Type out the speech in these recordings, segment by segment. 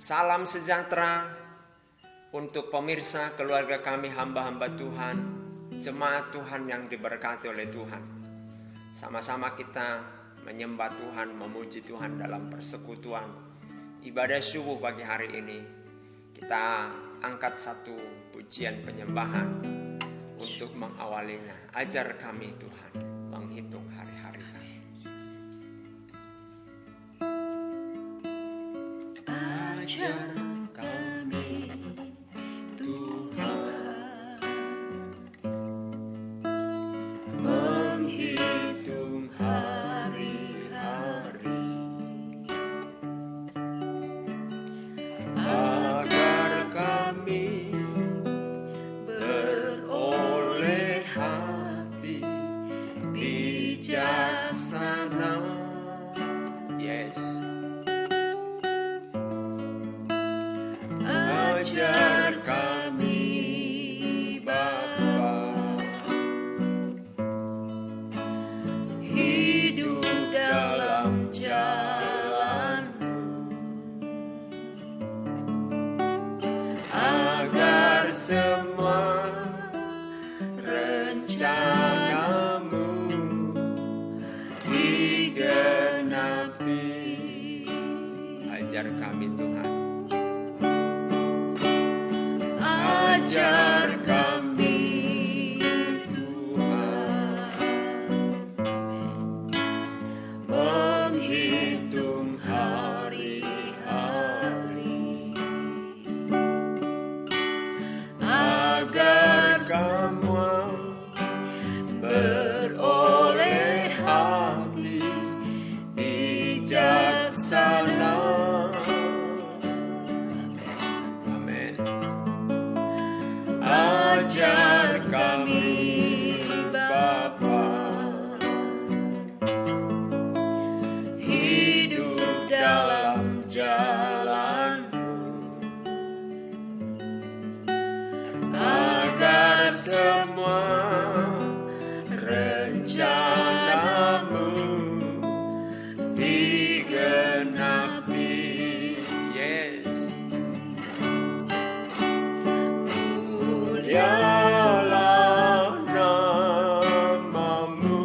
Salam sejahtera untuk pemirsa keluarga kami, hamba-hamba Tuhan, jemaat Tuhan yang diberkati oleh Tuhan. Sama-sama kita menyembah Tuhan, memuji Tuhan dalam persekutuan ibadah subuh pagi hari ini. Kita angkat satu pujian penyembahan untuk mengawalinya. Ajar kami Tuhan menghitung hari-hari kami. Ajar kami Tuhan menghitung hari-hari, agar kami beroleh hati bijaksana. Yes. Ajar kami Bapa hidup dalam jalan-Mu, agar semua rencana-Mu digenapi. Ajar kami Tuhan. Ajar kami Tuhan menghitung hari-hari, agar semua beroleh hati bijaksana. Ajar kami Bapa hidup dalam jalan-Mu, agar semua rencana-Mu digenapi. Yes. Mulialah nama-Mu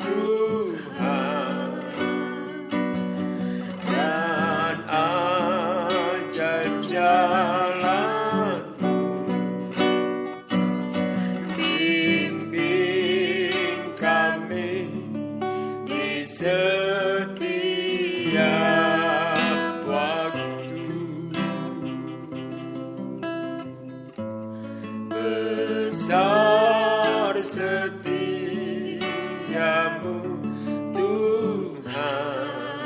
Tuhan, dan ajaib jalan-Mu. Bimbing kami di setiap waktu, besar setia-Mu Tuhan,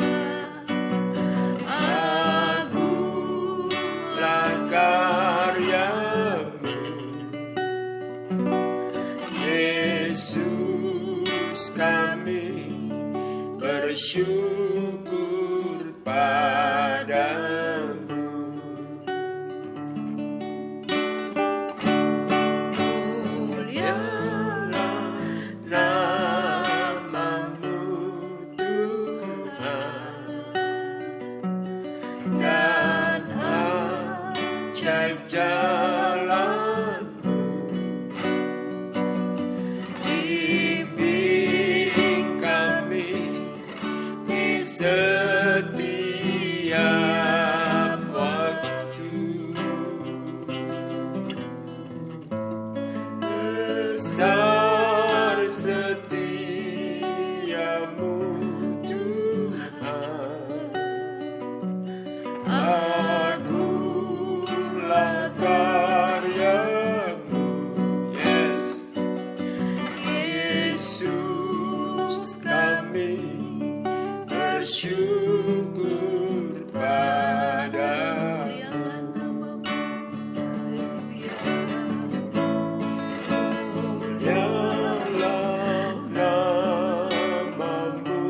agunglah karya-Mu. Yesus, kami bersyukur padamu. Jalan-Mu, bimbing kami di setiap waktu, besar setia-Mu Tuhan, agunglah karya-Mu. Yes. Yesus, kami bersyukur padamu. Mulialah nama-Mu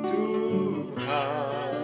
Tuhan,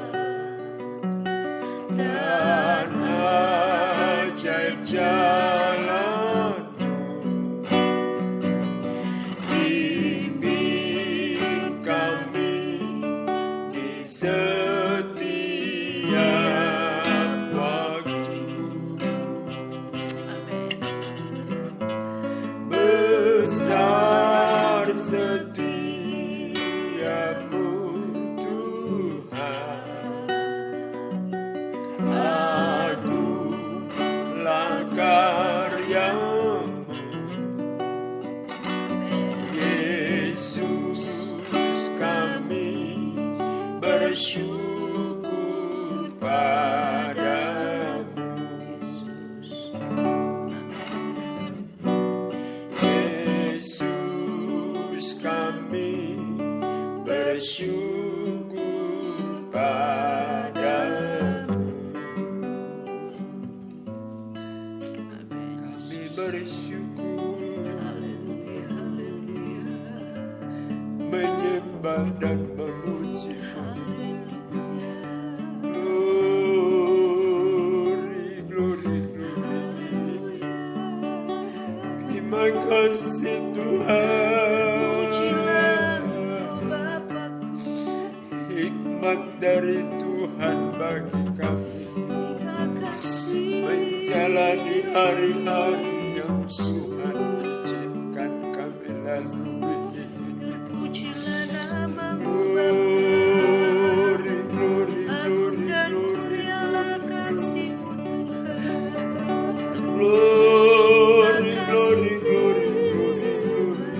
dan memuji-Mu. Glory, glory. Terima kasih Tuhan. Hikmat dari Tuhan bagi kami menjalani hari-hari yang Tuhan izinkan kami lalui. Terpujilah nama-Mu Glory, glory, Agung glory, dan glory. mulialah kasih-Mu Tuhan. Glory, glory, glory, glory, glory.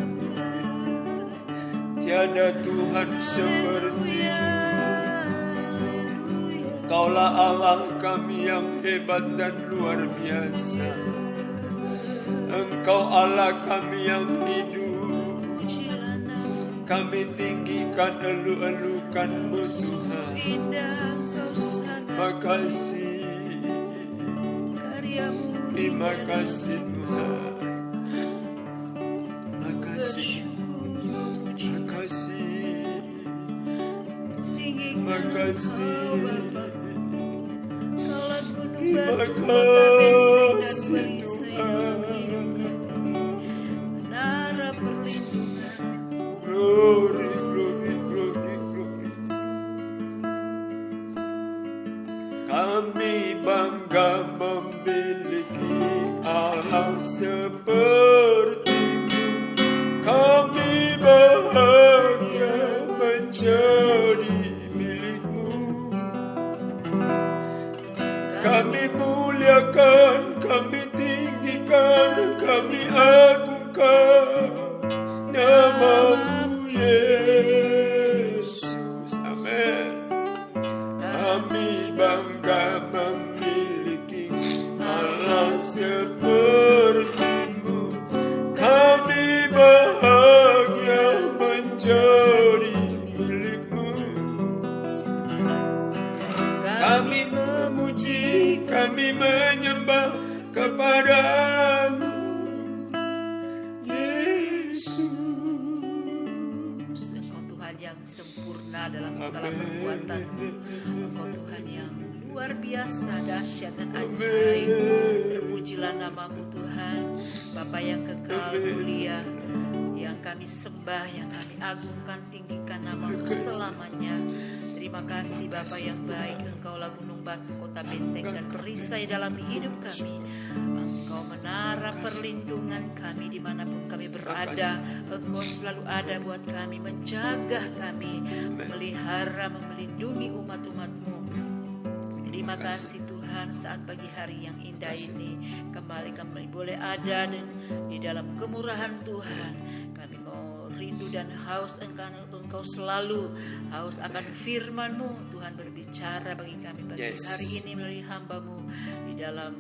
Tiada Tuhan seperti-Mu. Kaulah Allah kami yang hebat dan luar biasa. Engkau Allah kami yang hidup. Pujilah nama-Mu Kami tinggikan, elu-elukan-Mu Tuhan. indah, Kau sangat Makasih, karya-Mu terima indah. kasih Tuhan. Makasih, Bersyukur, makasih, tinggikan makasih. Engkau Bapa. Kaulah gunung Terima batu, kota benteng dan kasih perisai dalam hidup Tuhan. kami. Menara perlindungan. Glory, glory, glory, glory. Kami bangga memiliki Allah seperti-Mu. Kami bahagia menjadi milik-Mu. Kami muliakan, kami tinggikan, kami agungkan nama-Mu Yesus. Amin. Kami bangga memiliki Allah seperti-Mu. Kami bahagia menjadi milik-Mu. Kami memuji, kami menyembah kepada-Mu Yesus. Engkau Tuhan yang sempurna dalam segala perbuatan-Mu. Engkau Tuhan yang luar biasa, dahsyat dan ajaib. Terpujilah nama-Mu Tuhan, Bapa yang kekal mulia, yang kami sembah, yang kami agungkan, tinggikan nama-Mu selamanya. Terima kasih Bapa yang baik. Engkaulah gunung batu, kota benteng dan perisai dalam hidup kami. Engkau menara perlindungan kami dimanapun kami berada. Engkau selalu ada buat kami, menjaga kami, memelihara, melindungi umat-umat-Mu. Terima kasih Tuhan, saat pagi hari yang indah ini kembali kami boleh ada di dalam kemurahan Tuhan. Kami mau rindu dan haus Engkau selalu haus akan firman-Mu. Tuhan berbicara bagi kami pagi hari ini melalui hamba-Mu di dalam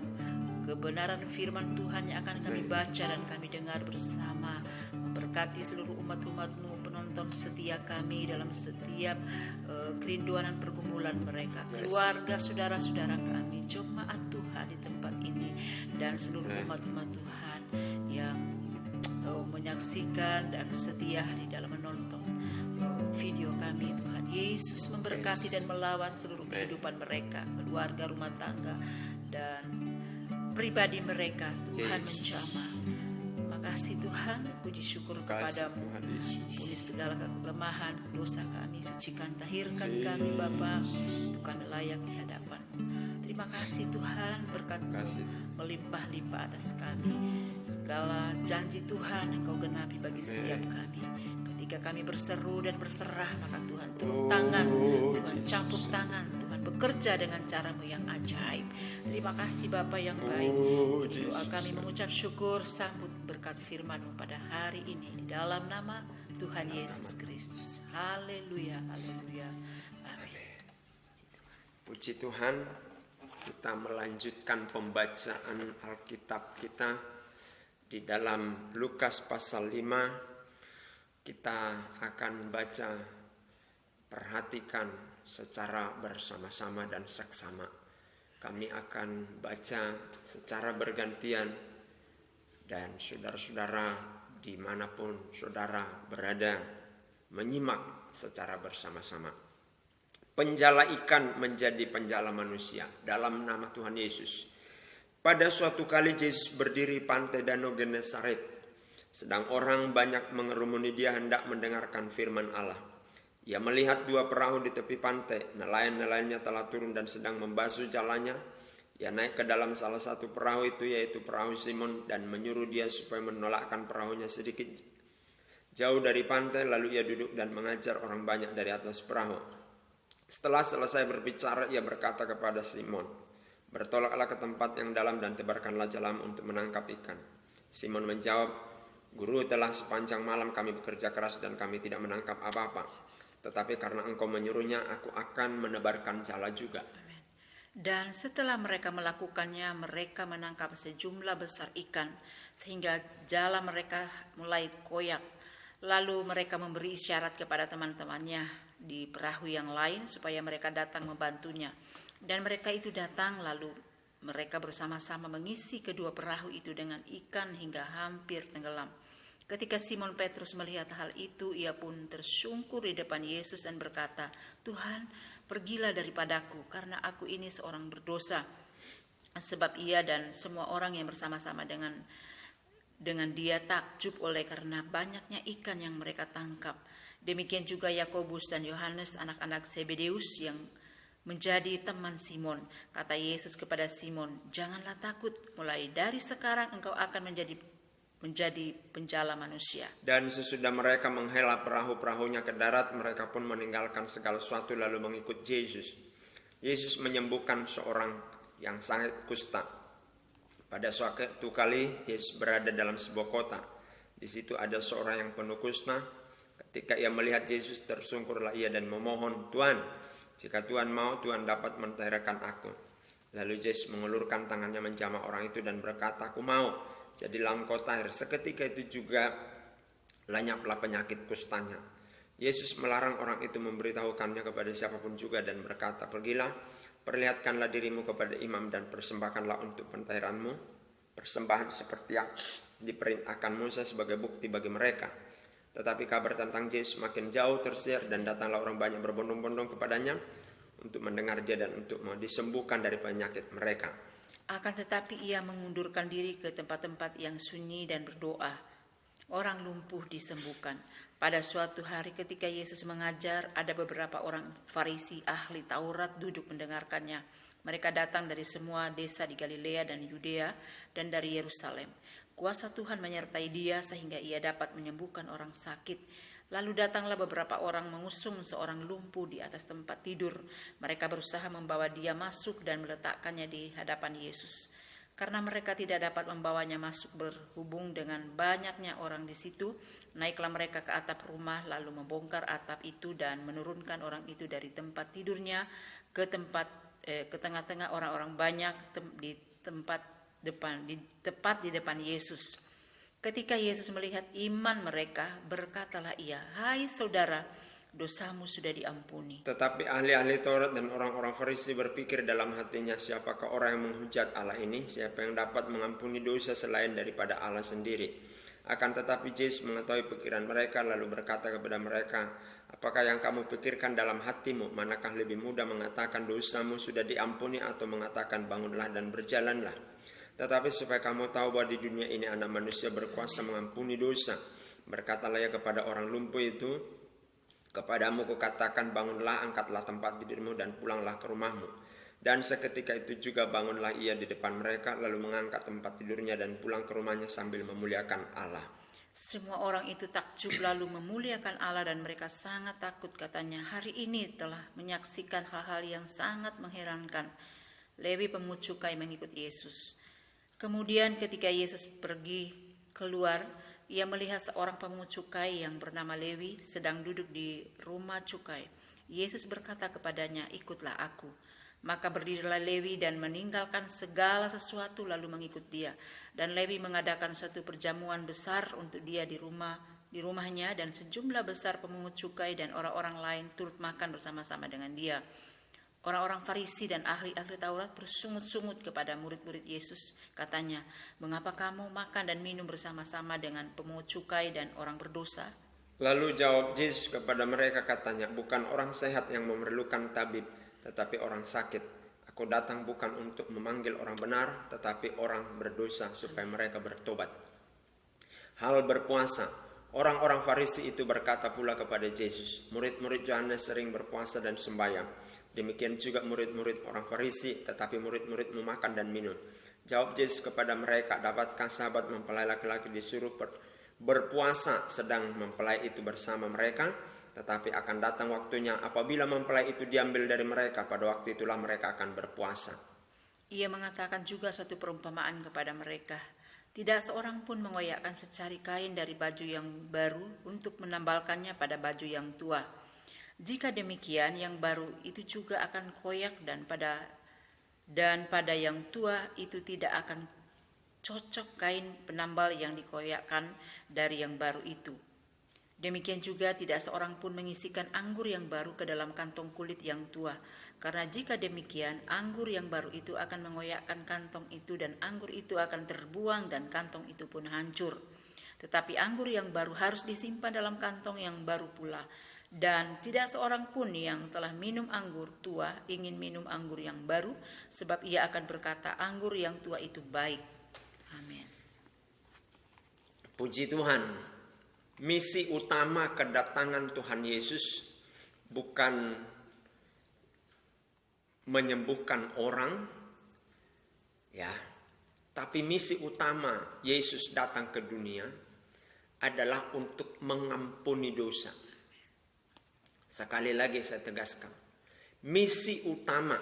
kebenaran firman Tuhan yang akan kami baca dan kami dengar bersama. Memberkati seluruh umat-umat-Mu, penonton setia kami dalam setiap kerinduan dan pergumulan mereka, keluarga, saudara-saudara kami, jemaat Tuhan di tempat ini, dan seluruh umat-umat Tuhan yang menyaksikan dan setia di dalam menonton video kami. Tuhan Yesus memberkati dan melawat seluruh kehidupan mereka, keluarga, rumah tangga, dan pribadi mereka. Tuhan menjamah. Kasih Tuhan, puji syukur kepadamu. Ampuni segala kelemahan, dosa kami, sucikan, tahirkan kami Bapa, untuk kami layak di hadapan-Mu. Terima kasih Tuhan, berkat-Mu melimpah-limpah atas kami. Segala janji Tuhan Engkau genapi bagi setiap kami. Ketika kami berseru dan berserah, maka Tuhan turun tangan, Tuhan campur tangan, Tuhan bekerja dengan cara-Mu yang ajaib. Terima kasih Bapa yang baik. Doa kami mengucap syukur, sambut berkat firman-Mu pada hari ini di dalam nama Tuhan Yesus Kristus. Haleluya, haleluya, amin. Puji Tuhan, kita melanjutkan pembacaan Alkitab kita di dalam Lukas pasal 5. Kita akan baca, perhatikan secara bersama-sama dan seksama. Kami akan baca secara bergantian, dan saudara-saudara dimanapun saudara berada menyimak secara bersama-sama. Penjala ikan menjadi penjala manusia dalam nama Tuhan Yesus. Pada suatu kali Yesus berdiri pantai Danau Genesaret. Sedang orang banyak mengerumuni dia hendak mendengarkan firman Allah. Ia melihat 2 perahu di tepi pantai. Nelayan-nelayannya telah turun dan sedang membasuh jalannya. Ia naik ke dalam salah satu perahu itu, yaitu perahu Simon, dan menyuruh dia supaya menolakkan perahunya sedikit jauh dari pantai. Lalu ia duduk dan mengajar orang banyak dari atas perahu. Setelah selesai berbicara, ia berkata kepada Simon, "Bertolaklah ke tempat yang dalam dan tebarkanlah jalamu untuk menangkap ikan." Simon menjawab, "Guru, telah sepanjang malam kami bekerja keras dan kami tidak menangkap apa-apa. Tetapi karena Engkau menyuruhnya, aku akan menebarkan jala juga." Dan setelah mereka melakukannya, mereka menangkap sejumlah besar ikan, sehingga jala mereka mulai koyak. Lalu mereka memberi isyarat kepada teman-temannya di perahu yang lain supaya mereka datang membantunya. Dan mereka itu datang, lalu mereka bersama-sama mengisi kedua perahu itu dengan ikan hingga hampir tenggelam. Ketika Simon Petrus melihat hal itu, ia pun tersungkur di depan Yesus dan berkata, "Tuhan, pergilah daripadaku, karena aku ini seorang berdosa." Sebab ia dan semua orang yang bersama-sama dengan dia takjub oleh karena banyaknya ikan yang mereka tangkap. Demikian juga Yakobus dan Yohanes, anak-anak Zebedeus yang menjadi teman Simon. Kata Yesus kepada Simon, "Janganlah takut, mulai dari sekarang engkau akan menjadi penjala manusia." Dan sesudah mereka menghela perahu-perahunya ke darat, mereka pun meninggalkan segala sesuatu lalu mengikut Yesus. Yesus menyembuhkan seorang yang sakit kusta. Pada suatu kali Yesus berada dalam sebuah kota. Di situ ada seorang yang penuh kusta. Ketika ia melihat Yesus, tersungkurlah ia dan memohon, "Tuhan, jika Tuhan mau, Tuhan dapat mentahirkan aku." Lalu Yesus mengulurkan tangannya menjamah orang itu dan berkata, "Aku mau, jadilah engkau tahir." Seketika itu juga lenyaplah penyakit kustanya. Yesus melarang orang itu memberitahukannya kepada siapapun juga dan berkata, "Pergilah, perlihatkanlah dirimu kepada imam dan persembahkanlah untuk pentahiranmu persembahan seperti yang diperintahkan Musa sebagai bukti bagi mereka." Tetapi kabar tentang Yesus makin jauh tersiar dan datanglah orang banyak berbondong-bondong kepadanya untuk mendengar dia dan untuk mau disembuhkan dari penyakit mereka. Akan tetapi ia mengundurkan diri ke tempat-tempat yang sunyi dan berdoa. Orang lumpuh disembuhkan. Pada suatu hari ketika Yesus mengajar, ada beberapa orang Farisi ahli Taurat duduk mendengarkannya. Mereka datang dari semua desa di Galilea dan Yudea dan dari Yerusalem. Kuasa Tuhan menyertai dia sehingga ia dapat menyembuhkan orang sakit. Lalu datanglah beberapa orang mengusung seorang lumpuh di atas tempat tidur. Mereka berusaha membawa dia masuk dan meletakkannya di hadapan Yesus. Karena mereka tidak dapat membawanya masuk berhubung dengan banyaknya orang di situ, naiklah mereka ke atap rumah lalu membongkar atap itu dan menurunkan orang itu dari tempat tidurnya ke tengah-tengah orang-orang banyak tepat di depan Yesus. Ketika Yesus melihat iman mereka, berkatalah ia, "Hai saudara, dosamu sudah diampuni." Tetapi ahli-ahli Taurat dan orang-orang Farisi berpikir dalam hatinya, "Siapakah orang yang menghujat Allah ini? Siapa yang dapat mengampuni dosa selain daripada Allah sendiri?" Akan tetapi Yesus mengetahui pikiran mereka lalu berkata kepada mereka, "Apakah yang kamu pikirkan dalam hatimu? Manakah lebih mudah mengatakan dosamu sudah diampuni atau mengatakan bangunlah dan berjalanlah? Tetapi supaya kamu tahu bahwa di dunia ini Anak Manusia berkuasa mengampuni dosa, berkatalah ia kepada orang lumpuh itu, kepadamu kukatakan, bangunlah, angkatlah tempat tidurmu dan pulanglah ke rumahmu. Dan seketika itu juga bangunlah ia di depan mereka, lalu mengangkat tempat tidurnya dan pulang ke rumahnya sambil memuliakan Allah. Semua orang itu takjub lalu memuliakan Allah dan mereka sangat takut, katanya, "Hari ini telah menyaksikan hal-hal yang sangat mengherankan." Lewi pemungut cukai mengikut Yesus. Kemudian ketika Yesus pergi keluar, ia melihat seorang pemungut cukai yang bernama Lewi sedang duduk di rumah cukai. Yesus berkata kepadanya, "Ikutlah aku." Maka berdirilah Lewi dan meninggalkan segala sesuatu lalu mengikut dia. Dan Lewi mengadakan suatu perjamuan besar untuk dia di rumahnya, dan sejumlah besar pemungut cukai dan orang-orang lain turut makan bersama-sama dengan dia. Orang-orang Farisi dan ahli-ahli Taurat bersungut-sungut kepada murid-murid Yesus. Katanya, "Mengapa kamu makan dan minum bersama-sama dengan pemungut cukai dan orang berdosa?" Lalu jawab Yesus kepada mereka katanya, bukan orang sehat yang memerlukan tabib, tetapi orang sakit. Aku datang bukan untuk memanggil orang benar, tetapi orang berdosa supaya mereka bertobat. Hal berpuasa. Orang-orang Farisi itu berkata pula kepada Yesus, murid-murid Yohanes sering berpuasa dan sembahyang. Demikian juga murid-murid orang Farisi, tetapi murid-muridmu makan dan minum. Jawab Yesus kepada mereka, dapatkah sahabat mempelai laki-laki disuruh berpuasa sedang mempelai itu bersama mereka? Tetapi akan datang waktunya apabila mempelai itu diambil dari mereka, pada waktu itulah mereka akan berpuasa. Ia mengatakan juga suatu perumpamaan kepada mereka. Tidak seorang pun mengoyakkan secari kain dari baju yang baru untuk menambalkannya pada baju yang tua. Jika demikian, yang baru itu juga akan koyak dan pada yang tua itu tidak akan cocok kain penambal yang dikoyakkan dari yang baru itu. Demikian juga tidak seorang pun mengisikan anggur yang baru ke dalam kantong kulit yang tua. Karena jika demikian, anggur yang baru itu akan mengoyakkan kantong itu dan anggur itu akan terbuang dan kantong itu pun hancur. Tetapi anggur yang baru harus disimpan dalam kantong yang baru pula. Dan tidak seorang pun yang telah minum anggur tua ingin minum anggur yang baru, sebab ia akan berkata anggur yang tua itu baik. Amin. Puji Tuhan. Misi utama kedatangan Tuhan Yesus bukan menyembuhkan orang, ya, tapi misi utama Yesus datang ke dunia adalah untuk mengampuni dosa. Sekali lagi saya tegaskan, misi utama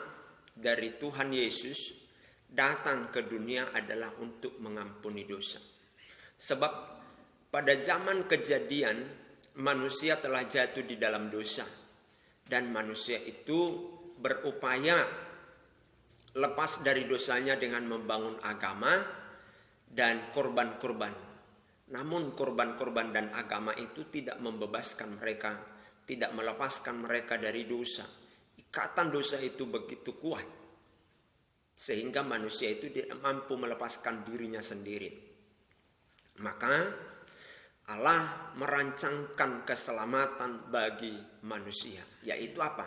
dari Tuhan Yesus datang ke dunia adalah untuk mengampuni dosa. Sebab pada zaman kejadian manusia telah jatuh di dalam dosa dan manusia itu berupaya lepas dari dosanya dengan membangun agama dan korban-korban. Namun korban-korban dan agama itu tidak membebaskan mereka, tidak melepaskan mereka dari dosa. Ikatan dosa itu begitu kuat sehingga manusia itu tidak mampu melepaskan dirinya sendiri. Maka Allah merancangkan keselamatan bagi manusia, yaitu apa?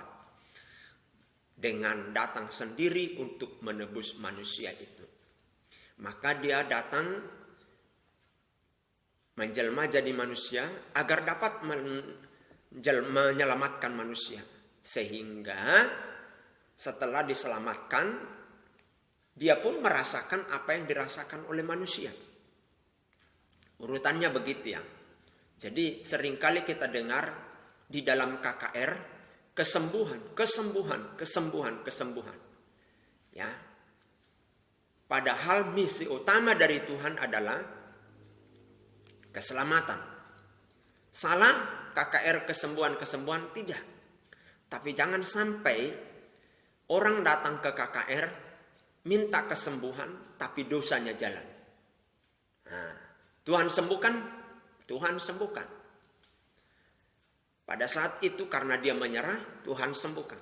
Dengan datang sendiri untuk menebus manusia itu. Maka dia datang menjelma jadi manusia agar dapat menyelamatkan manusia. Sehingga setelah diselamatkan, dia pun merasakan apa yang dirasakan oleh manusia. Urutannya begitu ya. Jadi seringkali kita dengar di dalam KKR kesembuhan. Ya. Padahal misi utama dari Tuhan adalah keselamatan. Salah KKR kesembuhan tidak. Tapi jangan sampai orang datang ke KKR minta kesembuhan tapi dosanya jalan. Nah, Tuhan sembuhkan. Pada saat itu karena dia menyerah, Tuhan sembuhkan.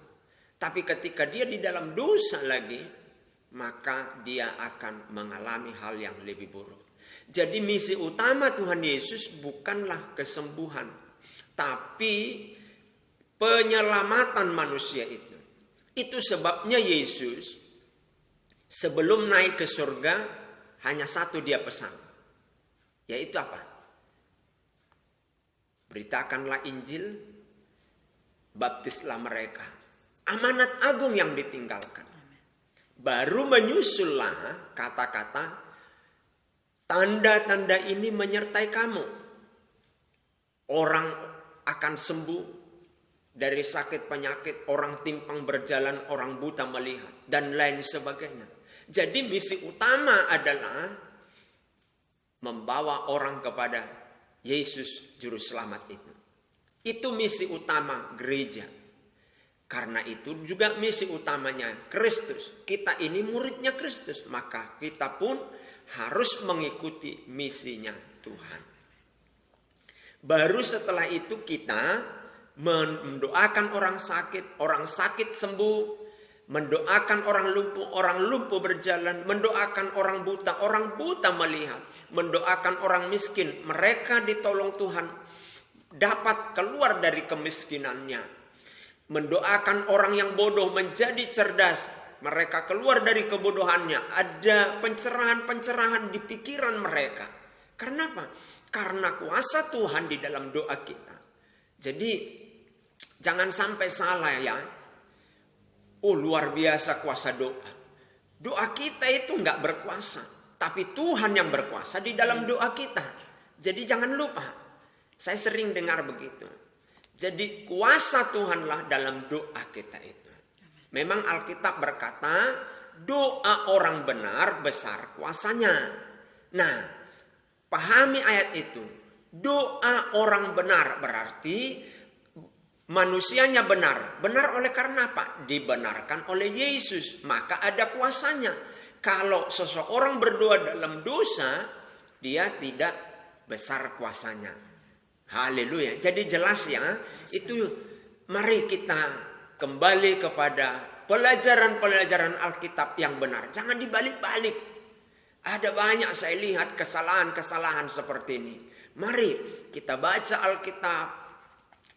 Tapi ketika dia di dalam dosa lagi, maka dia akan mengalami hal yang lebih buruk. Jadi misi utama Tuhan Yesus bukanlah kesembuhan, tapi penyelamatan manusia itu. Itu sebabnya Yesus sebelum naik ke surga hanya satu dia pesan. Yaitu apa? Beritakanlah Injil, baptislah mereka. Amanat agung yang ditinggalkan. Baru menyusullah kata-kata, tanda-tanda ini menyertai kamu. Orang akan sembuh dari sakit penyakit, orang timpang berjalan, orang buta melihat, dan lain sebagainya. Jadi misi utama adalah membawa orang kepada Yesus Juru Selamat itu. Itu misi utama gereja. Karena itu juga misi utamanya Kristus. Kita ini muridnya Kristus. Maka kita pun harus mengikuti misinya Tuhan. Baru setelah itu kita mendoakan orang sakit sembuh, mendoakan orang lumpuh berjalan, mendoakan orang buta melihat, mendoakan orang miskin, mereka ditolong Tuhan, dapat keluar dari kemiskinannya. Mendoakan orang yang bodoh menjadi cerdas, mereka keluar dari kebodohannya. Ada pencerahan-pencerahan di pikiran mereka. Karena apa? Karena kuasa Tuhan di dalam doa kita. Jadi jangan sampai salah ya. Oh, luar biasa kuasa doa. Doa kita itu nggak berkuasa, tapi Tuhan yang berkuasa di dalam doa kita. Jadi jangan lupa. Saya sering dengar begitu. Jadi kuasa Tuhanlah dalam doa kita itu. Memang Alkitab berkata, doa orang benar besar kuasanya. Nah, pahami ayat itu. Doa orang benar berarti manusianya benar. Benar oleh karena apa? Dibenarkan oleh Yesus. Maka ada kuasanya. Kalau seseorang berdoa dalam dosa, dia tidak besar kuasanya. Haleluya. Jadi jelas ya. Itu mari kita kembali kepada pelajaran-pelajaran Alkitab yang benar. Jangan dibalik-balik. Ada banyak saya lihat kesalahan-kesalahan seperti ini. Mari kita baca Alkitab.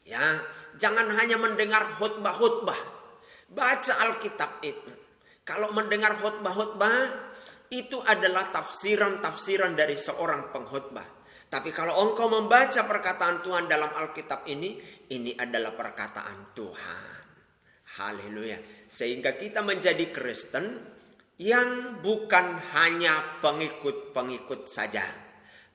Ya, jangan hanya mendengar khotbah-khotbah. Baca Alkitab itu. Kalau mendengar khotbah-khotbah, itu adalah tafsiran-tafsiran dari seorang pengkhotbah. Tapi kalau engkau membaca perkataan Tuhan dalam Alkitab ini adalah perkataan Tuhan. Haleluya. Sehingga kita menjadi Kristen yang bukan hanya pengikut-pengikut saja.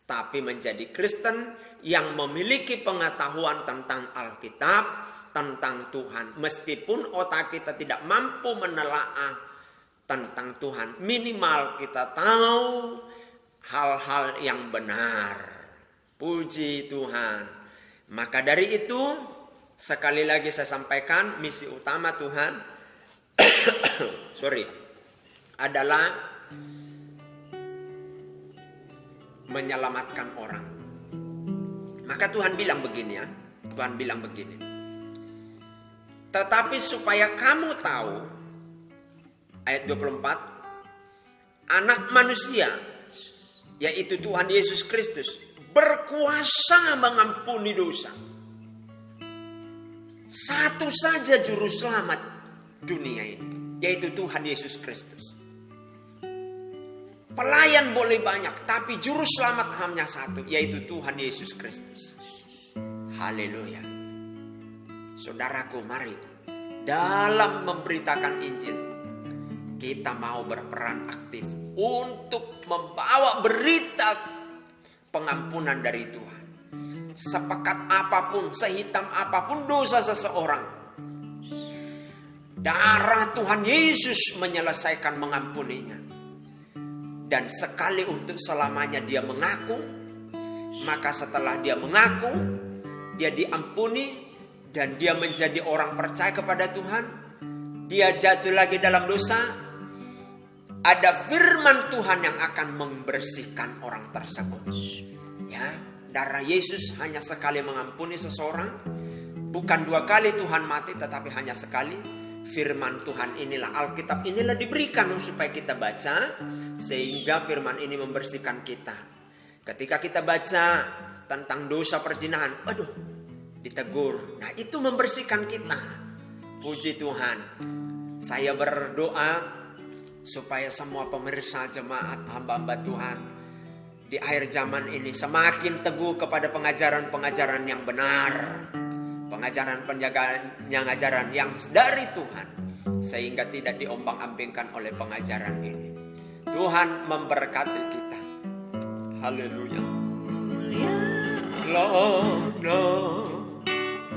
Tapi menjadi Kristen yang memiliki pengetahuan tentang Alkitab, tentang Tuhan. Meskipun otak kita tidak mampu menelaah tentang Tuhan, minimal kita tahu hal-hal yang benar. Puji Tuhan. Maka dari itu, sekali lagi saya sampaikan, misi utama Tuhan adalah menyelamatkan orang. Maka Tuhan bilang begini ya. Tuhan bilang begini. Tetapi supaya kamu tahu, ayat 24, anak manusia, yaitu Tuhan Yesus Kristus, berkuasa mengampuni dosa. Satu saja juru selamat dunia ini, yaitu Tuhan Yesus Kristus. Pelayan boleh banyak, tapi juru selamat hanya satu, yaitu Tuhan Yesus Kristus. Haleluya. Saudaraku, mari dalam memberitakan Injil kita mau berperan aktif untuk membawa berita pengampunan dari Tuhan. Sepekat apapun, sehitam apapun dosa seseorang, darah Tuhan Yesus menyelesaikan mengampuninya. Dan sekali untuk selamanya dia mengaku, maka setelah dia mengaku, dia diampuni dan dia menjadi orang percaya kepada Tuhan, dia jatuh lagi dalam dosa, ada firman Tuhan yang akan membersihkan orang tersebut. Ya, darah Yesus hanya sekali mengampuni seseorang. Bukan 2 kali Tuhan mati, tetapi hanya sekali. Firman Tuhan inilah, Alkitab inilah diberikan supaya kita baca, sehingga firman ini membersihkan kita. Ketika kita baca tentang dosa perzinahan, ditegur. Nah, itu membersihkan kita. Puji Tuhan. Saya berdoa supaya semua pemirsa jemaat hamba-hamba Tuhan di akhir zaman ini semakin teguh kepada pengajaran-pengajaran yang benar, pengajaran yang dari Tuhan, sehingga tidak diombang-ambingkan oleh pengajaran ini. Tuhan memberkati kita. Haleluya.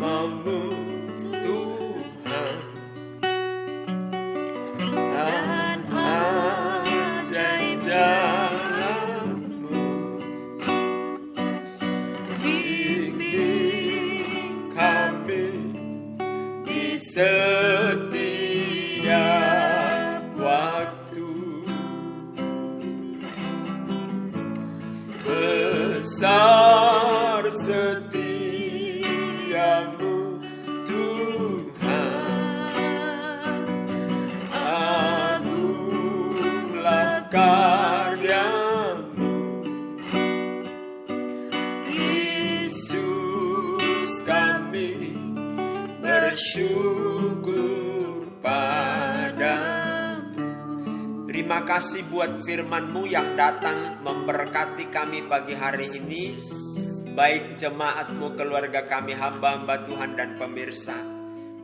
Namamu Tuhan dan ajaib jalanmu, bimbing kami di setiap waktu. Besar setiamu Tuhan, agunglah karyamu, Yesus Terima kasih buat firman-Mu yang datang memberkati kami pagi hari ini. Baik jemaat-Mu, keluarga kami, hamba-hamba Tuhan dan pemirsa,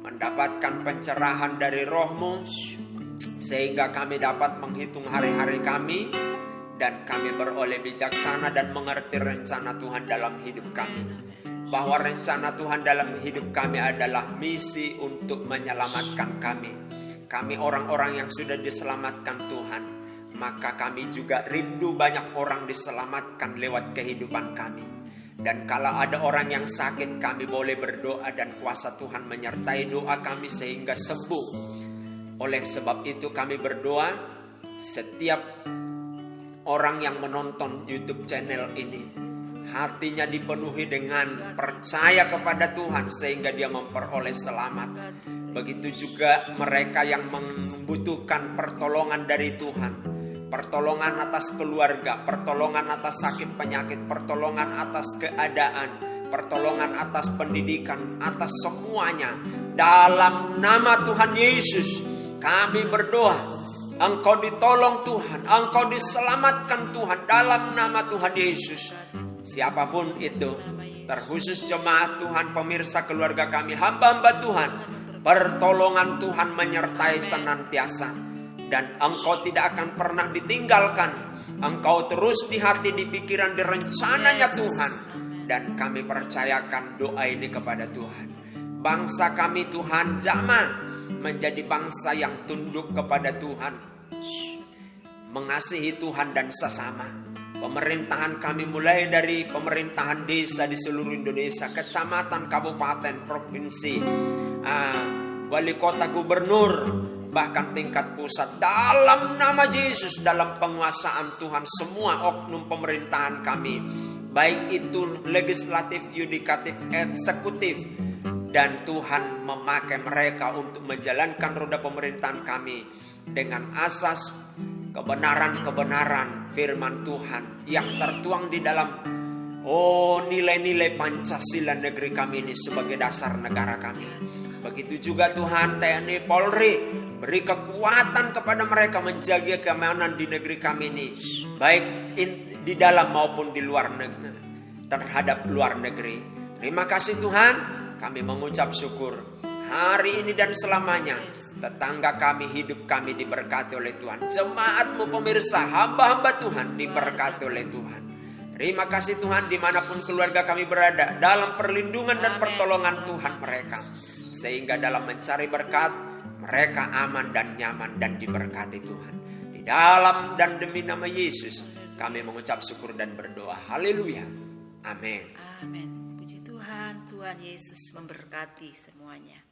mendapatkan pencerahan dari Roh-Mu, sehingga kami dapat menghitung hari-hari kami, dan kami beroleh bijaksana dan mengerti rencana Tuhan dalam hidup kami. Bahwa rencana Tuhan dalam hidup kami adalah misi untuk menyelamatkan kami. Kami orang-orang yang sudah diselamatkan Tuhan, maka kami juga rindu banyak orang diselamatkan lewat kehidupan kami. Dan kalau ada orang yang sakit, kami boleh berdoa dan kuasa Tuhan menyertai doa kami sehingga sembuh. Oleh sebab itu kami berdoa, setiap orang yang menonton YouTube channel ini, hatinya dipenuhi dengan percaya kepada Tuhan sehingga dia memperoleh selamat. Begitu juga mereka yang membutuhkan pertolongan dari Tuhan. Pertolongan atas keluarga, pertolongan atas sakit penyakit, pertolongan atas keadaan, pertolongan atas pendidikan, atas semuanya. Dalam nama Tuhan Yesus kami berdoa, Engkau ditolong Tuhan, Engkau diselamatkan Tuhan dalam nama Tuhan Yesus. Siapapun itu, terkhusus jemaat Tuhan, pemirsa, keluarga kami, hamba-hamba Tuhan, pertolongan Tuhan menyertai senantiasa. Dan Engkau tidak akan pernah ditinggalkan. Engkau terus di hati, di pikiran, di rencananya Tuhan. Dan kami percayakan doa ini kepada Tuhan. Bangsa kami Tuhan jamah menjadi bangsa yang tunduk kepada Tuhan, mengasihi Tuhan dan sesama. Pemerintahan kami mulai dari pemerintahan desa di seluruh Indonesia, kecamatan, kabupaten, provinsi, wali kota, gubernur, bahkan tingkat pusat, dalam nama Yesus, dalam penguasaan Tuhan, semua oknum pemerintahan kami, baik itu legislatif, yudikatif, eksekutif, dan Tuhan memakai mereka untuk menjalankan roda pemerintahan kami dengan asas kebenaran-kebenaran firman Tuhan yang tertuang di dalam nilai-nilai Pancasila negeri kami ini sebagai dasar negara kami. Begitu juga Tuhan TNI Polri, beri kekuatan kepada mereka menjaga keamanan di negeri kami ini, baik di dalam maupun di luar negeri, terhadap luar negeri. Terima kasih Tuhan, kami mengucap syukur. Hari ini dan selamanya, tetangga kami, hidup kami diberkati oleh Tuhan. Jemaat-Mu, pemirsa, hamba-hamba Tuhan diberkati oleh Tuhan. Terima kasih Tuhan, dimanapun keluarga kami berada, dalam perlindungan dan pertolongan Tuhan mereka. Sehingga dalam mencari berkat, mereka aman dan nyaman dan diberkati Tuhan. Di dalam dan demi nama Yesus, kami mengucap syukur dan berdoa. Haleluya. Amin. Amin. Puji Tuhan, Tuhan Yesus memberkati semuanya.